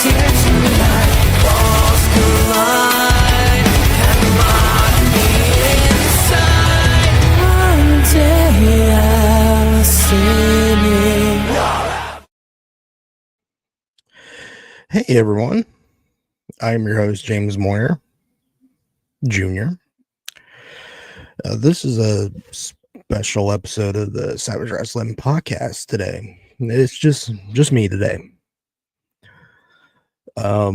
here tonight. Walls collide, and lock me inside. One day I'll see me. Hey everyone, I'm your host James Moyer Jr. This is a special episode of the Savage Wrestling Podcast today. It's just me today. How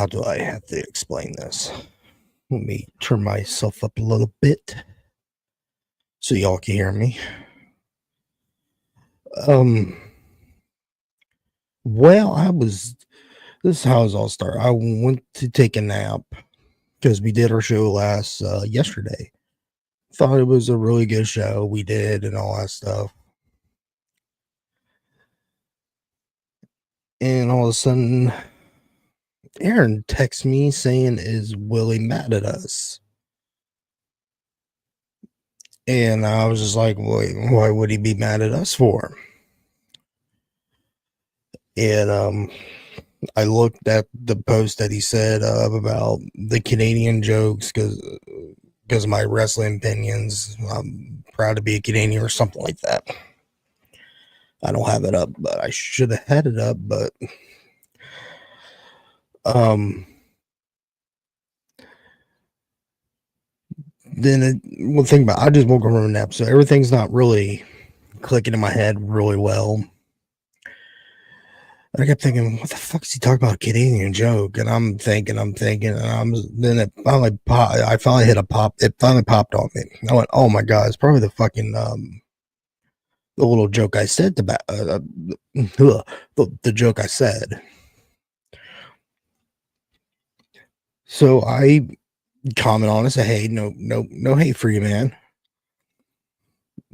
do I have to explain this? Let me turn myself up a little bit so y'all can hear me. Well, this is how it all started. I went to take a nap because we did our show yesterday. Thought it was a really good show we did and all that stuff. And all of a sudden, Aaron texts me saying, "Is Willie mad at us?" And I was just like, why would he be mad at us for? And I looked at the post that he said about the Canadian jokes because of my wrestling opinions. I'm proud to be a Canadian or something like that. I don't have it up, but I should have had it up. But then one thing about I just woke up from a nap, so everything's not really clicking in my head really well. And I kept thinking, what the fuck is he talking about? A Canadian joke? And I'm thinking, and then it finally I finally hit a pop. It finally popped on me. I went, oh my god, it's probably the fucking the little joke I said about the joke I said. So I comment on it, say, hey, no hate for you, man.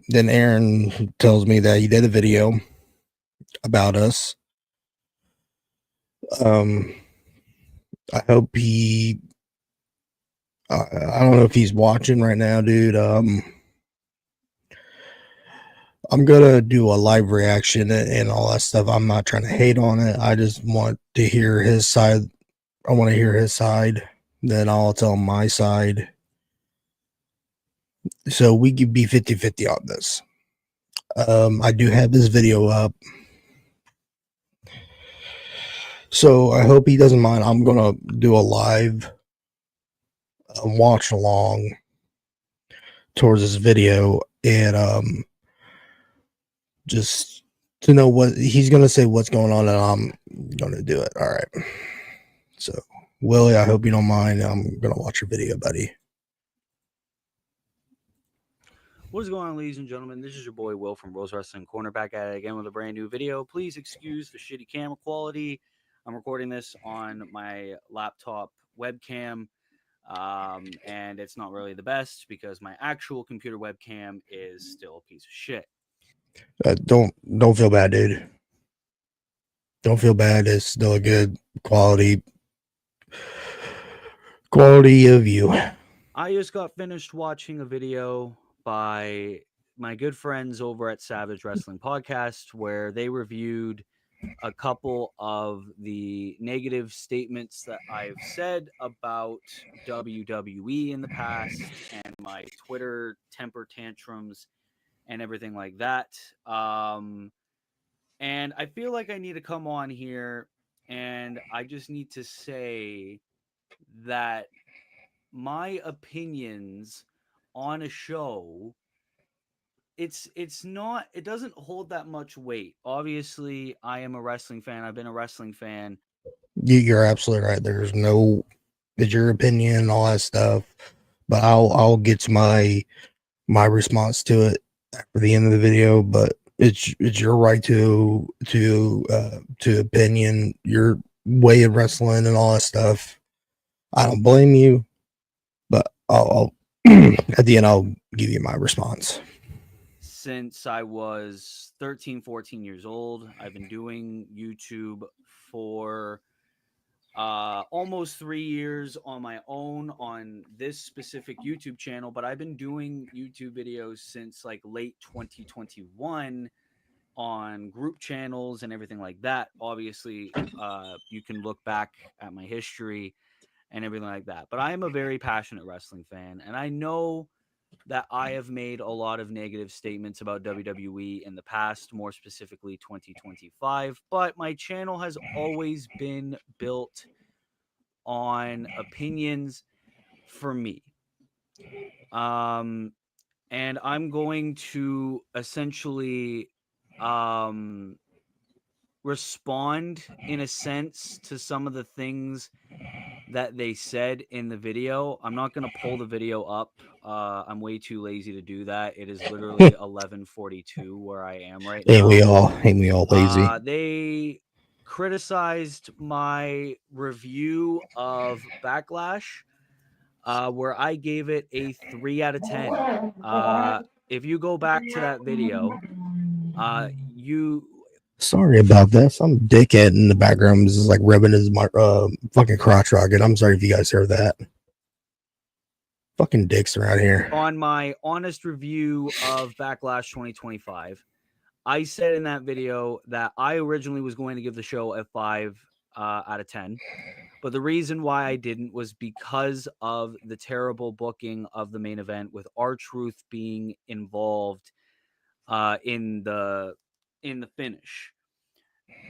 Then Aaron tells me that he did a video about us. I hope he. I don't know if he's watching right now, dude. I'm gonna do a live reaction and all that stuff. I'm not trying to hate on it. I just want to hear his side. I want to hear his side. Then I'll tell my side. So we could be 50-50 on this. I do have this video up. So I hope he doesn't mind. I'm going to do a live watch along towards this video and just to know what he's going to say, what's going on, and I'm going to do it. All right. So, Willie, I hope you don't mind. I'm going to watch your video, buddy. What is going on, ladies and gentlemen? This is your boy Will from Rose Wrestling Corner, back at it again with a brand new video. Please excuse the shitty camera quality. I'm recording this on my laptop webcam, and it's not really the best because my actual computer webcam is still a piece of shit. Don't feel bad, dude. Don't feel bad. It's still a good quality of you. I just got finished watching a video by my good friends over at Savage Wrestling Podcast where they reviewed a couple of the negative statements that I've said about WWE in the past and my Twitter temper tantrums and everything like that. And I feel like I need to come on here and I just need to say that my opinions on a show, it doesn't hold that much weight. Obviously, I am a wrestling fan. I've been a wrestling fan. You're absolutely right. It's your opinion and all that stuff, but I'll get to my response to it after the end of the video. But it's your right to opinion, your way of wrestling and all that stuff. I don't blame you, but I'll at the end I'll give you my response. Since I was 13, 14 years old, I've been doing YouTube for almost 3 years on my own on this specific YouTube channel, but I've been doing YouTube videos since like late 2021. on group channels and everything like that. Obviously, you can look back at my history and everything like that. But I am a very passionate wrestling fan, and I know that I have made a lot of negative statements about WWE in the past, more specifically 2025. But my channel has always been built on opinions for me. And I'm going to essentially respond in a sense to some of the things that they said in the video. I'm not going to pull the video up. I'm way too lazy to do that. It is literally 11:42 where I am right now. Ain't we all lazy? They criticized my review of Backlash, where I gave it a 3 out of 10. If you go back to that video, you Sorry about that. Some dickhead in the background is just like rubbing his fucking crotch rocket. I'm sorry if you guys heard that. Fucking dicks around here. On my honest review of Backlash 2025, I said in that video that I originally was going to give the show a 5 out of 10. But the reason why I didn't was because of the terrible booking of the main event, with R-Truth being involved in the finish,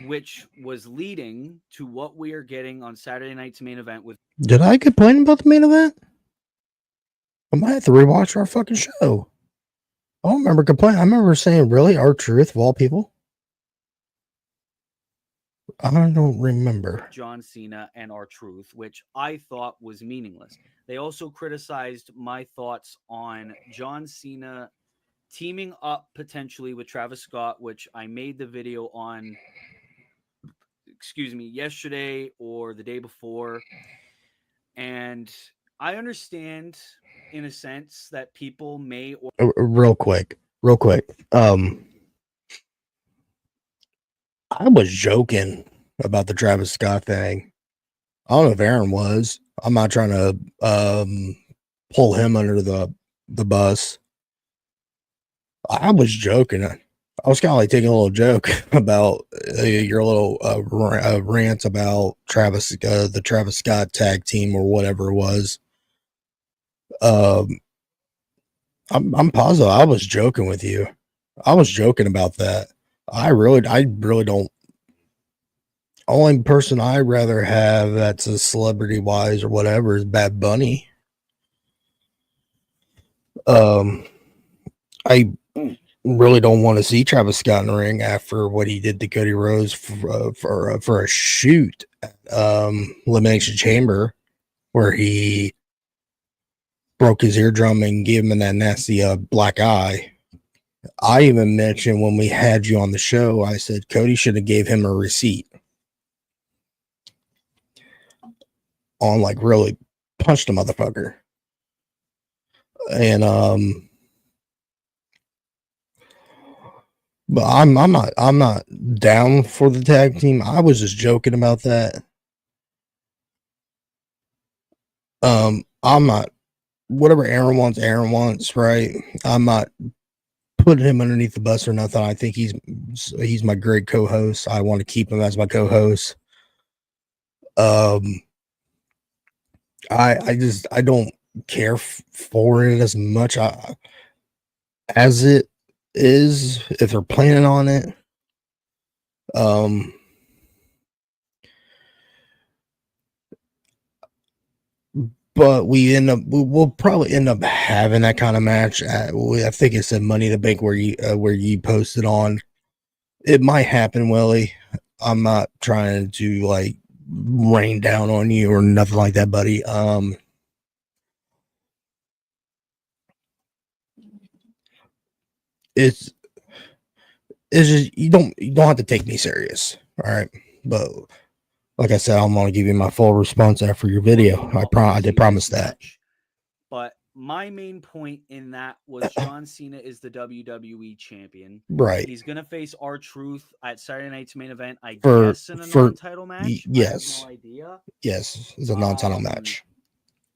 which was leading to what we are getting on Saturday night's main event. With Did I complain about the main event? I might have to rewatch our fucking show. I don't remember complaining. I remember saying, really? R-Truth of all people? I don't remember. John Cena and R-Truth, which I thought was meaningless. They also criticized my thoughts on John Cena teaming up potentially with Travis Scott, which I made the video on, yesterday or the day before. And I understand in a sense that people may or Real quick. I was joking about the Travis Scott thing. I don't know if Aaron was. I'm not trying to pull him under the bus. I was joking. I was kind of like taking a little joke about your little rant about the Travis Scott tag team or whatever it was. I'm positive I was joking with you. I was joking about that. I really don't. Only person I'd rather have that's a celebrity wise or whatever is Bad Bunny. I really don't want to see Travis Scott in the ring after what he did to Cody Rhodes for a shoot at Elimination Chamber, where he broke his eardrum and gave him that nasty black eye. I even mentioned when we had you on the show, I said Cody should have gave him a receipt on, like, really punched a motherfucker. And but I'm not down for the tag team. I was just joking about that. I'm not, whatever Aaron wants, right? I'm not putting him underneath the bus or nothing. I think he's my great co-host. I want to keep him as my co-host. I don't care for it as much as it is, if they're planning on it. But we'll probably end up having that kind of match I think it said Money in the Bank where you posted on. It might happen, Willie. I'm not trying to like rain down on you or nothing like that, buddy. It's just you don't have to take me serious, all right? But like I said, I'm gonna give you my full response after your video. I did promise that. But my main point in that was John Cena is the WWE champion. Right. He's gonna face R-Truth at Saturday night's main event, I For guess, in a non-title match. Yes. I have no idea. Yes, it's a non-title match.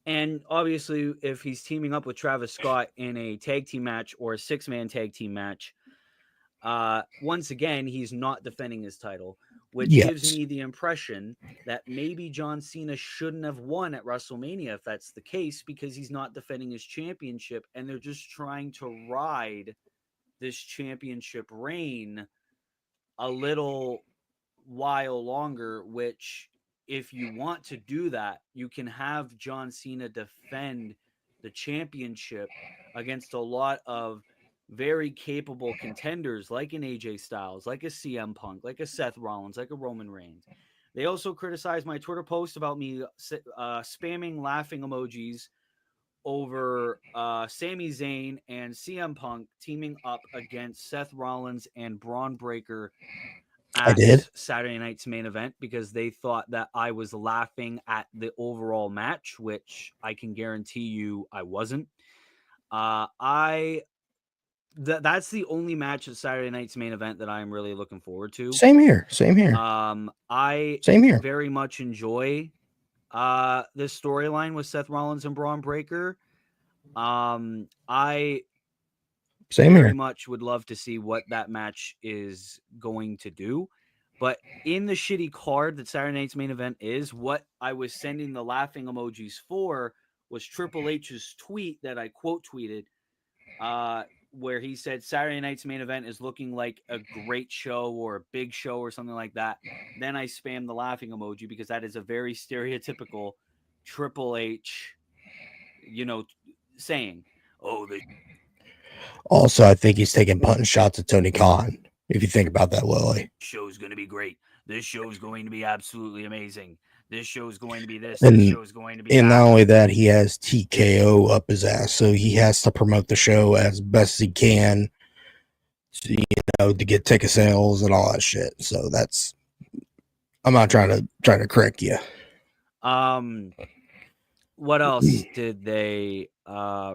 And obviously, if he's teaming up with Travis Scott in a tag team match or a 6-man tag team match, Once again, he's not defending his title, which gives Yes. me the impression that maybe John Cena shouldn't have won at WrestleMania if that's the case, because he's not defending his championship and they're just trying to ride this championship reign a little while longer, which if you want to do that, you can have John Cena defend the championship against a lot of very capable contenders like an AJ Styles, like a CM Punk, like a Seth Rollins, like a Roman Reigns. They also criticized my Twitter post about me spamming laughing emojis over Sami Zayn and CM Punk teaming up against Seth Rollins and Braun Breaker I at did. Saturday night's main event, because they thought that I was laughing at the overall match, which I can guarantee you I wasn't. I That's the only match at Saturday night's main event that I'm really looking forward to. Same here. Same here. I Same here. very much enjoy this storyline with Seth Rollins and Braun Breaker. I Same very here. much would love to see what that match is going to do. But in the shitty card that Saturday night's main event is, what I was sending the laughing emojis for was Triple H's tweet that I quote tweeted, where he said Saturday night's main event is looking like a great show or a big show or something like that. Then I spammed the laughing emoji because that is a very stereotypical Triple H, saying, "Oh, the Also, I think he's taking punting shots at Tony Khan. If you think about that, Lily. show's going to be great. This show's going to be absolutely amazing. This show's going to be this. This And show's going to be and that." not only that, he has TKO up his ass, so he has to promote the show as best he can, to get ticket sales and all that shit. So that's. I'm not trying to correct you. What else did they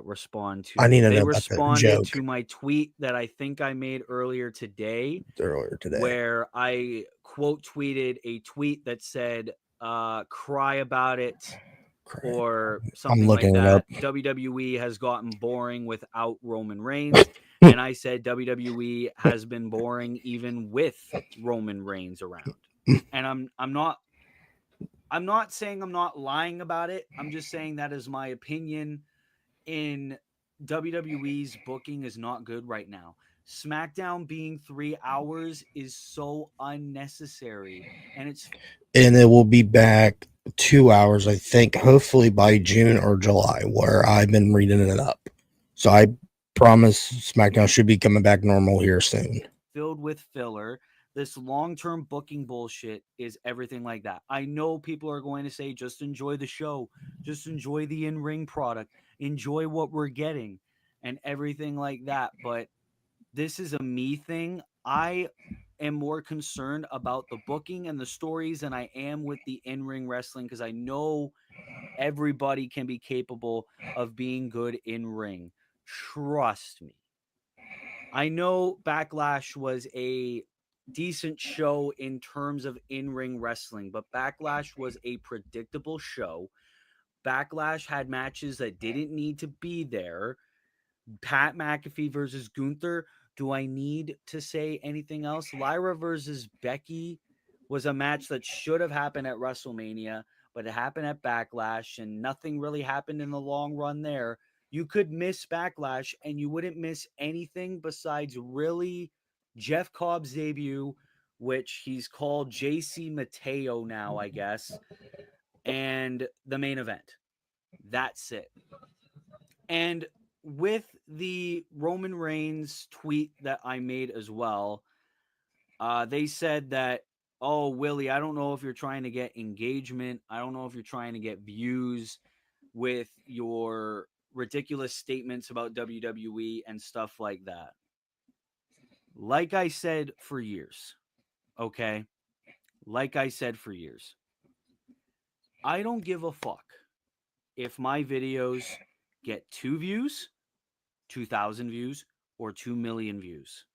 respond to? I need to They know about the responded joke to my tweet that I think I made earlier today, earlier today. where I quote tweeted a tweet that said, cry about it, or something like looking it that. up. WWE has gotten boring without Roman Reigns. And I said WWE has been boring even with Roman Reigns around. And I'm not saying I'm not lying about it. I'm just saying that is my opinion. In WWE's booking is not good right now. SmackDown being 3 hours is so unnecessary, and And it will be back 2 hours, I think, hopefully by June or July, where I've been reading it up. So I promise SmackDown should be coming back normal here soon. filled with filler. This long-term booking bullshit is everything like that. I know people are going to say just enjoy the show, just enjoy the in-ring product, enjoy what we're getting and everything like that, but this is a me thing. I am more concerned about the booking and the stories than I am with the in-ring wrestling, because I know everybody can be capable of being good in ring. Trust me. I know Backlash was a decent show in terms of in-ring wrestling, but Backlash was a predictable show. Backlash had matches that didn't need to be there. Pat McAfee versus Gunther. Do I need to say anything else? Lyra versus Becky was a match that should have happened at WrestleMania, but it happened at Backlash, and nothing really happened in the long run there. You could miss Backlash, and you wouldn't miss anything besides really Jeff Cobb's debut, which he's called JC Mateo now, I guess, and the main event. That's it. And with the Roman Reigns tweet that I made as well, they said that, oh, Willie, I don't know if you're trying to get engagement. I don't know if you're trying to get views with your ridiculous statements about WWE and stuff like that. Like I said for years, okay? Like I said for years, I don't give a fuck if my videos get 2 views, 2,000 views, or 2 million views.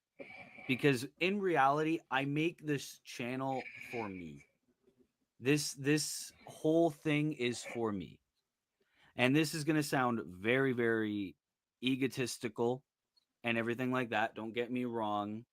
Because in reality, I make this channel for me. This whole thing is for me. And this is going to sound very egotistical and everything like that. Don't get me wrong.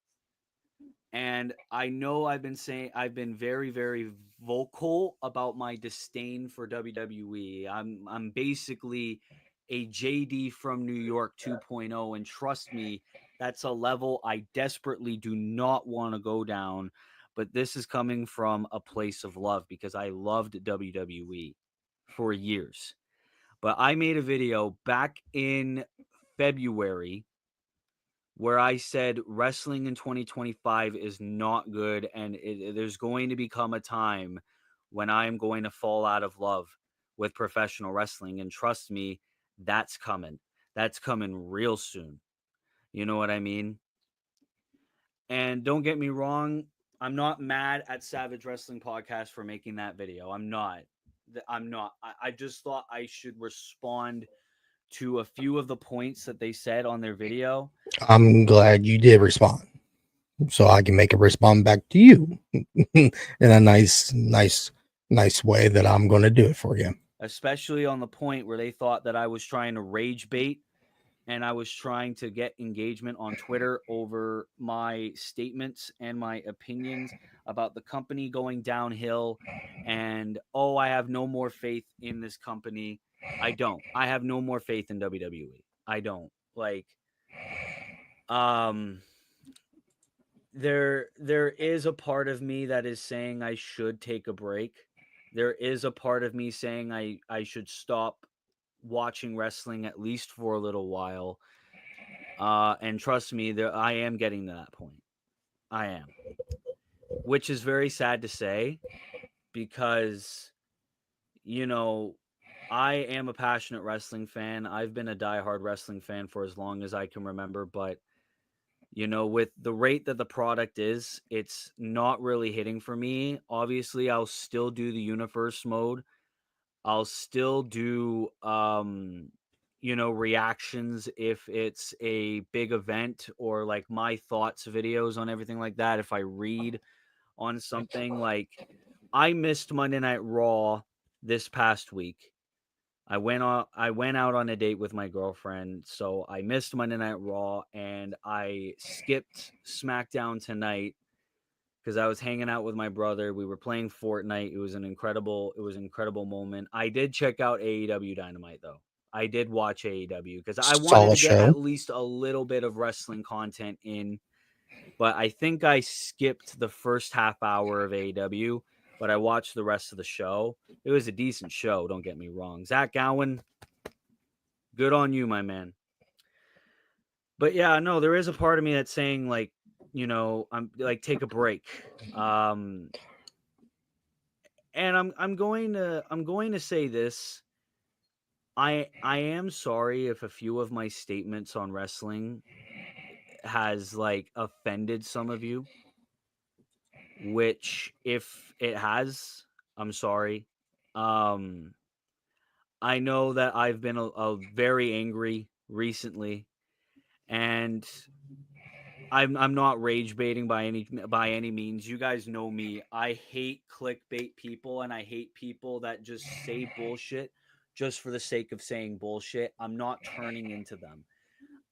And I know I've been very, very vocal about my disdain for WWE. I'm basically a JD from New York 2.0, and trust me, that's a level I desperately do not want to go down. But this is coming from a place of love because I loved WWE for years. But I made a video back in February where I said wrestling in 2025 is not good, and there's going to become a time when I am going to fall out of love with professional wrestling. And trust me, that's coming. That's coming real soon. You know what I mean? And don't get me wrong, I'm not mad at Savage Wrestling Podcast for making that video. I'm not. I'm not. I just thought I should respond to a few of the points that they said on their video. I'm glad you did respond, so I can make a respond back to you in a nice way that I'm going to do it for you. Especially on the point where they thought that I was trying to rage bait and I was trying to get engagement on Twitter over my statements and my opinions about the company going downhill. And oh, I have no more faith in this company. I don't. I have no more faith in WWE. I don't. Like, um, there is a part of me that is saying I should take a break. There is a part of me saying I should stop watching wrestling at least for a little while. And trust me, there I am getting to that point. I am, which is very sad to say because you know I am a passionate wrestling fan. I've been a diehard wrestling fan for as long as I can remember, but with the rate that the product is, it's not really hitting for me. Obviously, I'll still do the universe mode. I'll still do reactions if it's a big event or like my thoughts videos on everything like that. If I read on something like I missed Monday Night Raw this past week. I went out on a date with my girlfriend, so I missed Monday Night Raw and I skipped SmackDown tonight because I was hanging out with my brother. We were playing Fortnite. It was an incredible moment. I did check out AEW Dynamite though. I did watch AEW because I wanted to Solid get show. at least a little bit of wrestling content in, but I think I skipped the first half hour of AEW, but I watched the rest of the show. It was a decent show, don't get me wrong. Zach Gowen, good on you, my man. But yeah, no, there is a part of me that's saying like, I'm like take a break. Um and I'm going to say this. I am sorry if a few of my statements on wrestling has like offended some of you, which if it has, I'm sorry. Um I know that I've been a very angry recently, and I'm not rage baiting by any means. You guys know me. I hate clickbait people and I hate people that just say bullshit just for the sake of saying bullshit. I'm not turning into them.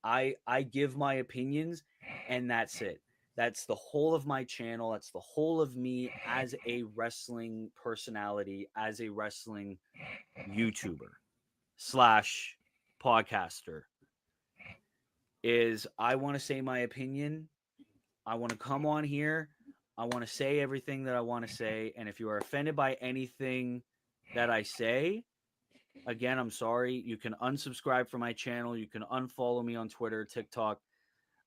I give my opinions and that's it. That's the whole of my channel. That's the whole of me as a wrestling personality, as a wrestling YouTuber slash podcaster. Is I want to say my opinion. I want to come on here. I want to say everything that I want to say. And if you are offended by anything that I say, again, I'm sorry. You can unsubscribe from my channel. You can unfollow me on Twitter, TikTok,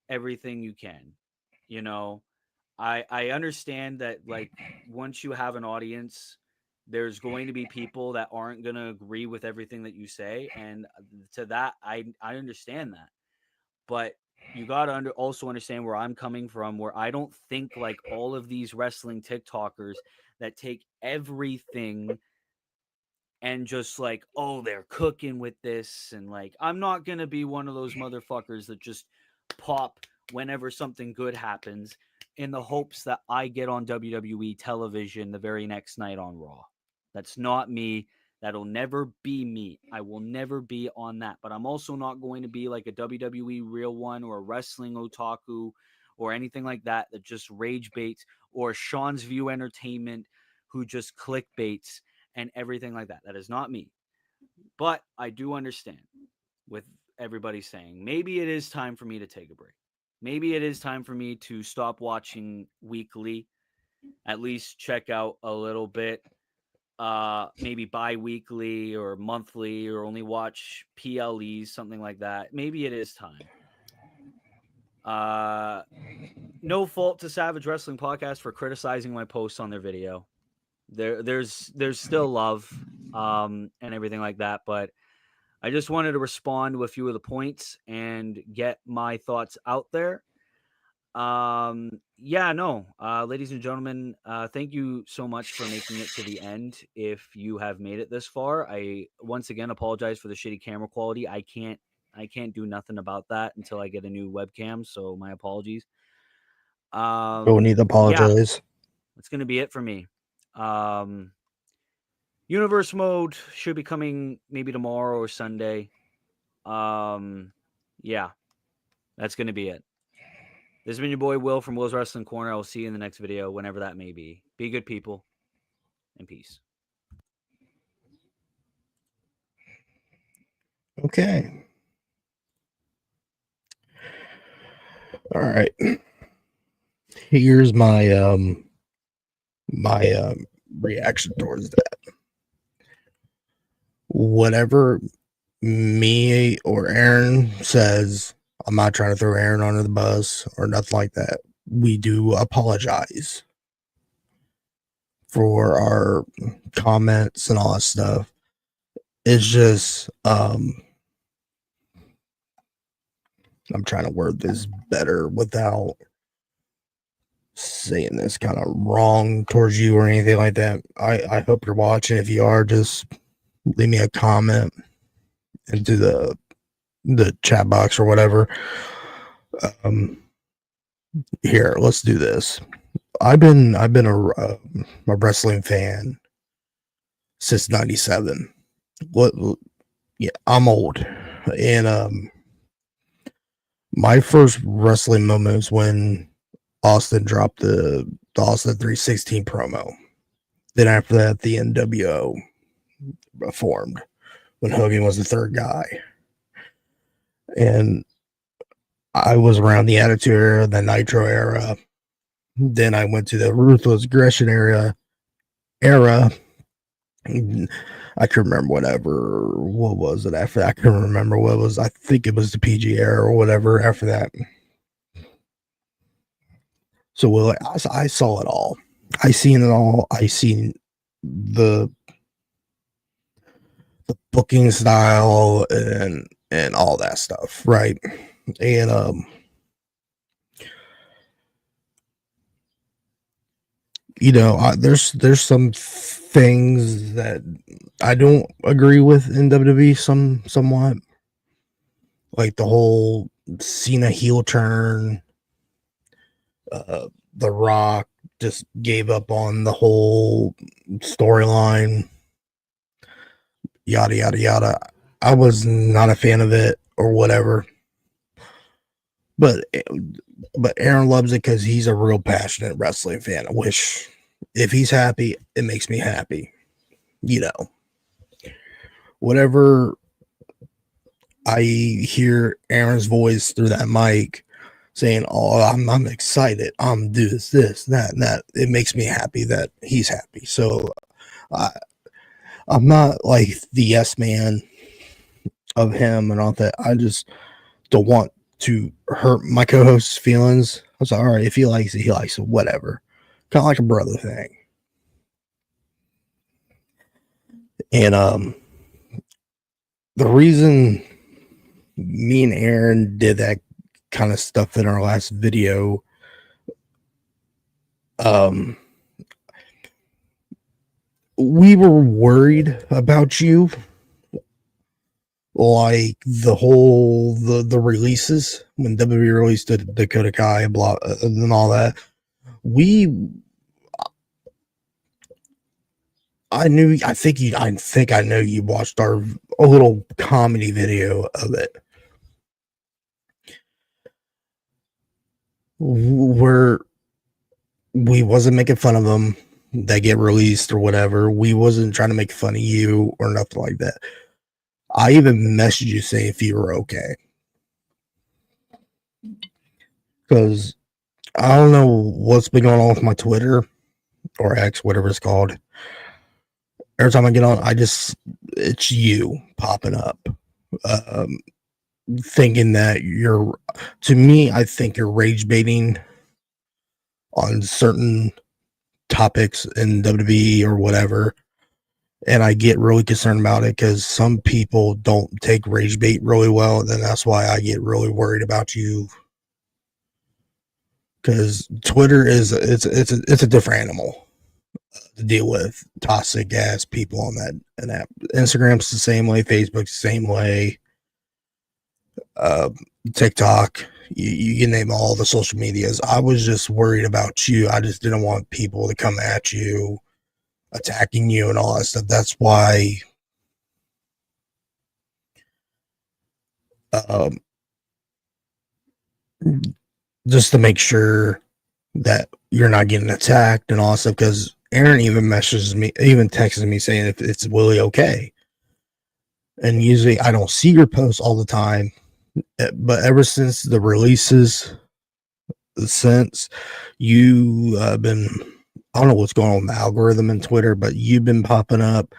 everything you can. You know, I understand that like once you have an audience, there's going to be people that aren't going to agree with everything that you say, and to that I understand that. But you got to also understand where I'm coming from, where I don't think like all of these wrestling TikTokers that take everything and just like, oh, they're cooking with this. And like, I'm not going to be one of those motherfuckers that just pop whenever something good happens in the hopes that I get on WWE television the very next night on Raw. That's not me. That'll never be me. I will never be on that. But I'm also not going to be like a WWE real one or a wrestling otaku or anything like that that just rage baits, or Sean's View Entertainment who just clickbaits and everything like that. That is not me. But I do understand with everybody saying maybe it is time for me to take a break. Maybe it is time for me to stop watching weekly, at least check out a little bit, maybe bi-weekly or monthly, or only watch PLEs, something like that. Maybe it is time. No fault to Savage Wrestling Podcast for criticizing my posts on their video. There's still love and everything like that, but I just wanted to respond to a few of the points and get my thoughts out there. Ladies and gentlemen, thank you so much for making it to the end. If you have made it this far, I once again apologize for the shitty camera quality. I can't do nothing about that until I get a new webcam, so my apologies. Don't need to apologize. That's going to be it for me. Universe mode should be coming maybe tomorrow or Sunday. Yeah, that's going to be it. This has been your boy Will from Will's Wrestling Corner. I will see you in the next video, whenever that may be. Be good, people, and peace. Okay. All right. Here's my reaction towards that. Whatever me or Aaron says, I'm not trying to throw Aaron under the bus or nothing like that. We do apologize for our comments and all that stuff. It's just I'm trying to word this better without saying this kind of wrong towards you or anything like that. I hope you're watching. If you are, just leave me a comment into the chat box or whatever. Here, let's do this. I've been a wrestling fan since '97. Yeah, I'm old, and my first wrestling moment was when Austin dropped the Austin 316 promo. Then after that, the NWO formed when Hogan was the third guy. And I was around the Attitude Era, the Nitro era. Then I went to the Ruthless Aggression era. I can remember what was it after that? I can remember what it was. I think it was the PG era or whatever after that. So well, I saw it all. I seen it all. I seen the booking style and all that stuff, right? And there's some things that I don't agree with in WWE somewhat, like the whole Cena heel turn. The Rock just gave up on the whole storyline, yada yada yada. I was not a fan of it or whatever, but Aaron loves it because he's a real passionate wrestling fan. I wish if he's happy, it makes me happy. Whatever I hear Aaron's voice through that mic saying, "Oh, I'm excited. I'm do this, that, and that." It makes me happy that he's happy. So I'm not like the yes man of him and all that. I just don't want to hurt my co-host's feelings. I was like, all right, if he likes it, he likes it. Whatever. Kind of like a brother thing. And the reason me and Aaron did that kind of stuff in our last video, we were worried about you, like the releases when WWE released the Dakota Kai and blah and all that. I know you watched a little comedy video of it. we wasn't making fun of them. They get released or whatever. We wasn't trying to make fun of you or nothing like that. I even messaged you saying if you were okay. Because I don't know what's been going on with my Twitter or X, whatever it's called. Every time I get on, it's you popping up. Thinking that to me, I think you're rage baiting on certain topics in WWE or whatever. And I get really concerned about it because some people don't take rage bait really well. And then that's why I get really worried about you. Because Twitter it's a different animal to deal with toxic ass people on that app. Instagram's the same way, Facebook's the same way, TikTok, you can name all the social medias. I was just worried about you. I just didn't want people to come at you, attacking you and all that stuff. That's why just to make sure that you're not getting attacked and all that stuff, because Aaron even texted me saying if it's really okay. And usually I don't see your posts all the time, but ever since the releases, since you been, I don't know what's going on with the algorithm in Twitter, but you've been popping up.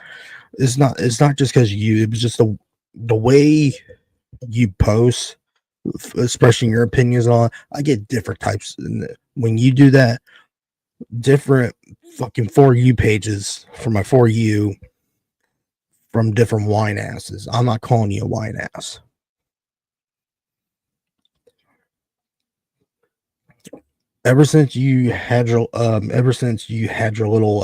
It's not just because it was just the way you post, expressing your opinions on. I get different types when you do that. Different fucking For You pages for my For You from different wine asses. I'm not calling you a wine ass. Ever since you had your little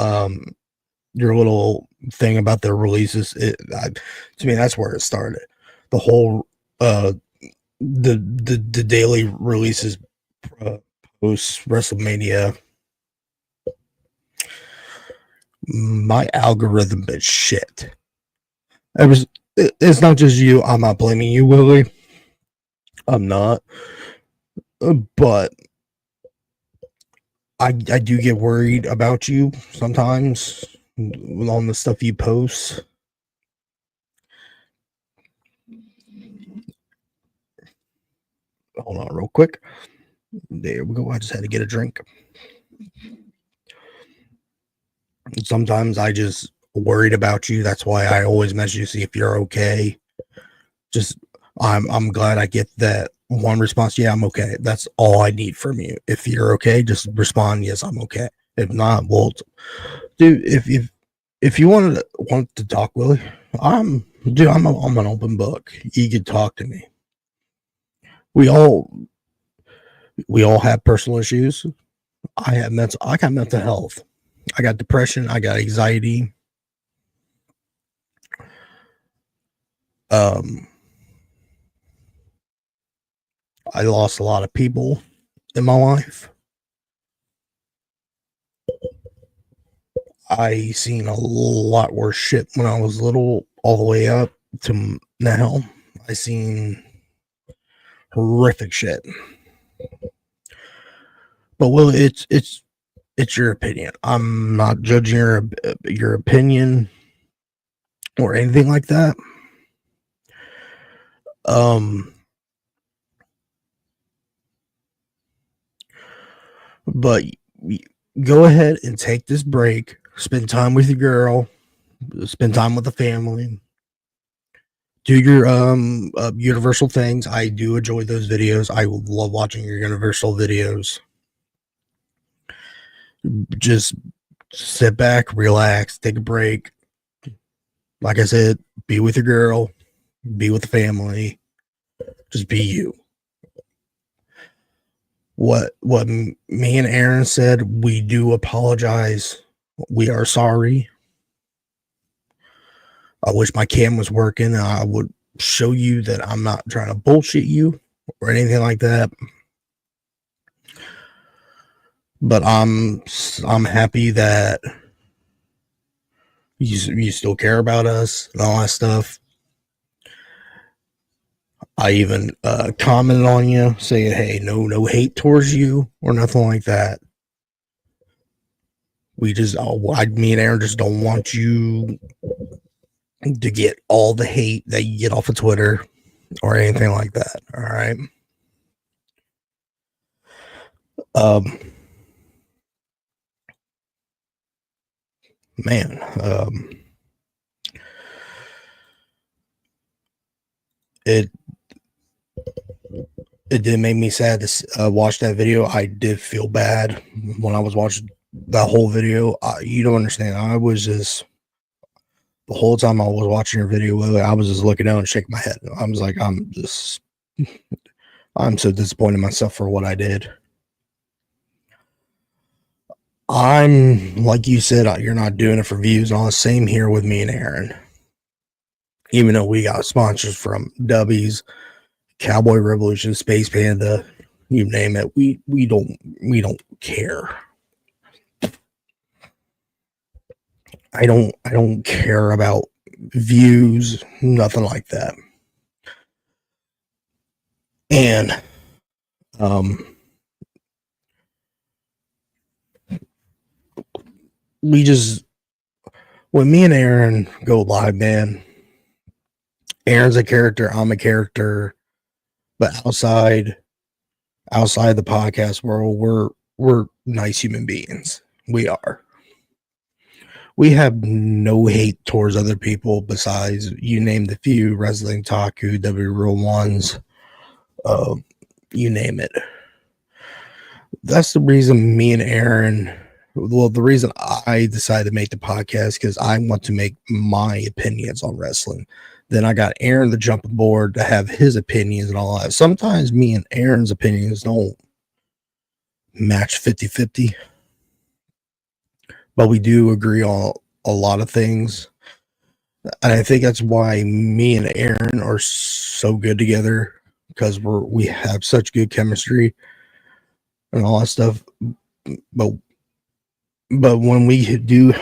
thing about the releases, to me that's where it started. The whole the daily releases post WrestleMania. My algorithm is shit. It's not just you. I'm not blaming you, Willie. I'm not. But I do get worried about you sometimes on the stuff you post. Hold on real quick. There we go. I just had to get a drink. Sometimes I just worried about you. That's why I always message you to see if you're okay. Just I'm glad I get that one response. Yeah, I'm okay. That's all I need from you. If you're okay, just respond. Yes, I'm okay. If not, well, dude, if you want to talk, Willie, I'm an open book. You can talk to me. We all have personal issues. I got mental health. I got depression. I got anxiety. I lost a lot of people in my life. I seen a lot worse shit when I was little, all the way up to now. I seen horrific shit. But well, it's your opinion. I'm not judging your opinion or anything like that. But go ahead and take this break. Spend time with your girl. Spend time with the family. Do your Universal things. I do enjoy those videos. I love watching your Universal videos. Just sit back, relax, take a break. Like I said, be with your girl, be with the family. Just be you. What me and Aaron said, we do apologize. We are sorry. I wish my cam was working and I would show you that I'm not trying to bullshit you or anything like that. But I'm happy that you still care about us and all that stuff. I even commented on you saying, hey, no hate towards you or nothing like that. We just, me and Aaron just don't want you to get all the hate that you get off of Twitter or anything like that. All right. Man, it did make me sad to watch that video. I did feel bad when I was watching that whole video. You don't understand. I was just, the whole time I was watching your video, I was just looking down and shaking my head. I was like, I'm so disappointed in myself for what I did. I'm, like you said, you're not doing it for views. All the same here with me and Aaron. Even though we got sponsors from Dubbies, Cowboy Revolution, Space Panda, you name it, we don't care. I don't care about views, nothing like that. And we just, when me and Aaron go live, man, Aaron's a character, I'm a character, but outside the podcast world, we're nice human beings. We are. We have no hate towards other people besides, you name the few, Wrestling Taku, W Real Ones, you name it. That's the reason me and Aaron, well, the reason I decided to make the podcast, because I want to make my opinions on wrestling. Then I got Aaron to jump aboard to have his opinions and all that. Sometimes me and Aaron's opinions don't match 50-50, but we do agree on a lot of things. And I think that's why me and Aaron are so good together, because we have such good chemistry and all that stuff. But when we do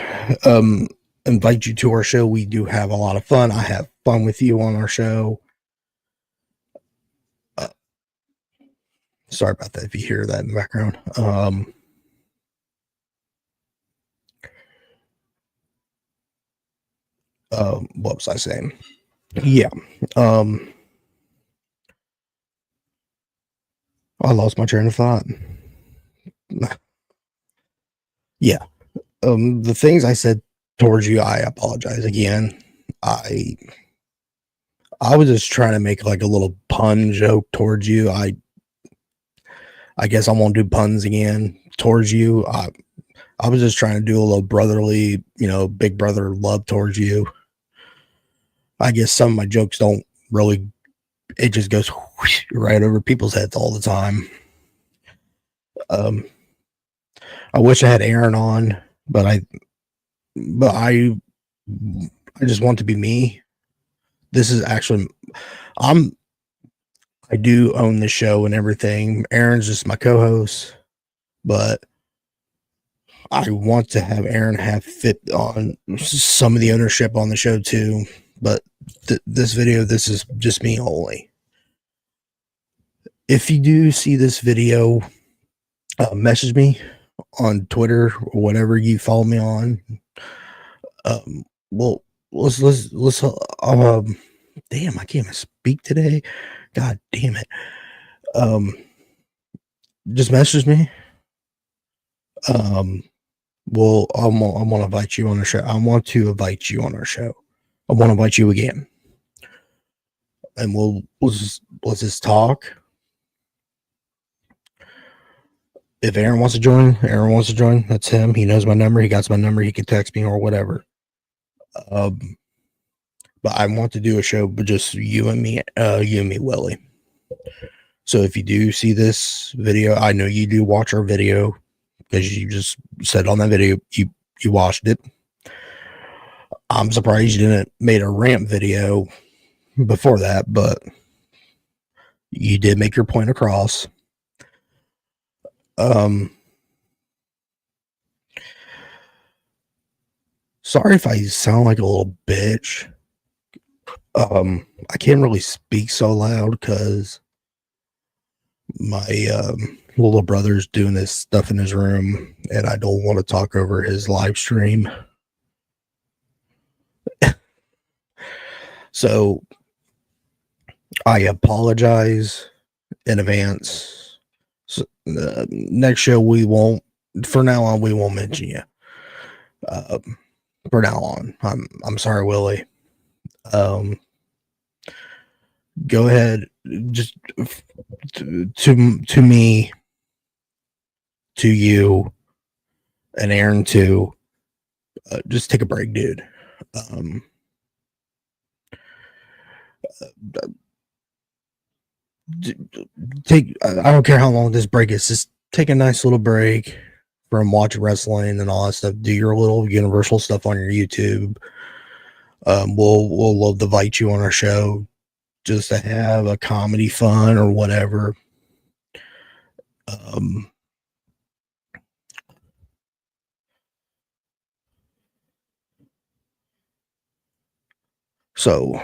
invite you to our show, we do have a lot of fun. I have fun with you on our show. Sorry about that if you hear that in the background. What was I saying? Yeah. I lost my train of thought. Yeah. The things I said towards you, I apologize again. I was just trying to make like a little pun joke towards you. I guess I won't do puns again towards you. I was just trying to do a little brotherly, big brother love towards you. I guess some of my jokes don't really, it just goes whoosh, right over people's heads all the time. I wish I had Aaron on, but I just want to be me. This is actually, I do own the show and everything. Aaron's just my co-host, but I want to have Aaron have fit on some of the ownership on the show too. But this video, this is just me only. If you do see this video, message me on Twitter or whatever you follow me on. Well, let's damn, I can't even speak today. God damn it. Just message me. Well, I want to invite you on the show. I want to invite you on our show. I want to invite you again, and let's just talk. If Aaron wants to join, That's him. He knows my number. He got my number. He can text me or whatever. But I want to do a show, but just you and me, Willie. So if you do see this video, I know you do watch our video because you just said on that video you watched it. I'm surprised you didn't made a rant video before that, but you did make your point across. Sorry if I sound like a little bitch. I can't really speak so loud because my little brother's doing his stuff in his room, and I don't want to talk over his live stream. So I apologize in advance. So, next show we won't. For now on, we won't mention you. For now on, I'm sorry, Willie. Go ahead, just to me, to you, and Aaron too. Just take a break, dude. Take. I don't care how long this break is. Just take a nice little break from watching wrestling and all that stuff. Do your little Universal stuff on your YouTube. We'll love to invite you on our show just to have a comedy fun or whatever. So,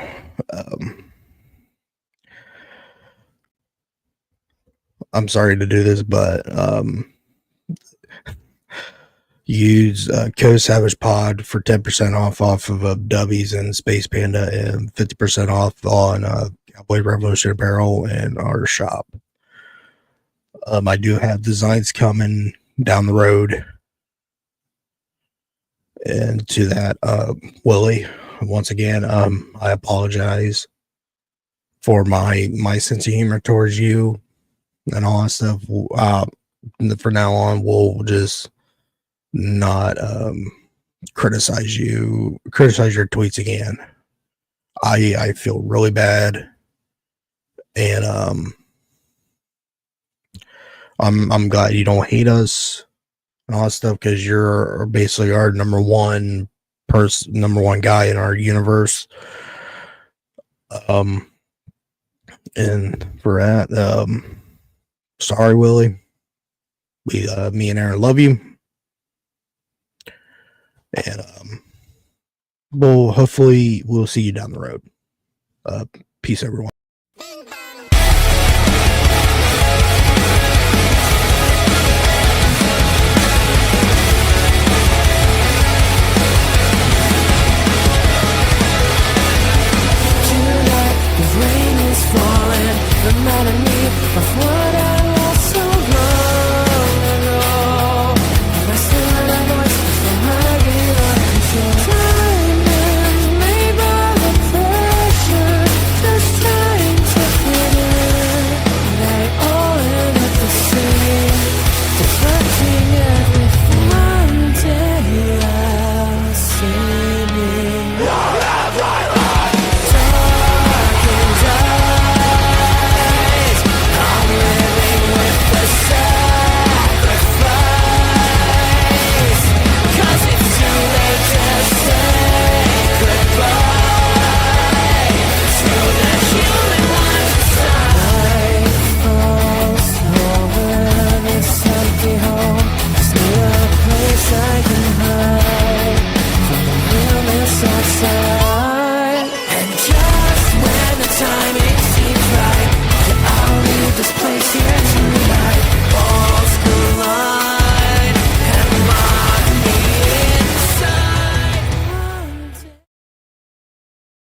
I'm sorry to do this, but use code Savage Pod for 10% off of Dubbies and Space Panda, and 50% off on Cowboy Revolution Apparel and our shop. I do have designs coming down the road. And to that, Willie, once again, I apologize for my sense of humor towards you and all that stuff. From now on, we'll just not criticize your tweets again. I feel really bad, and I'm glad you don't hate us and all that stuff, because you're basically our number one guy in our universe. And for that, sorry, Willie. Me and Aaron love you, and hopefully we'll see you down the road. Peace, everyone.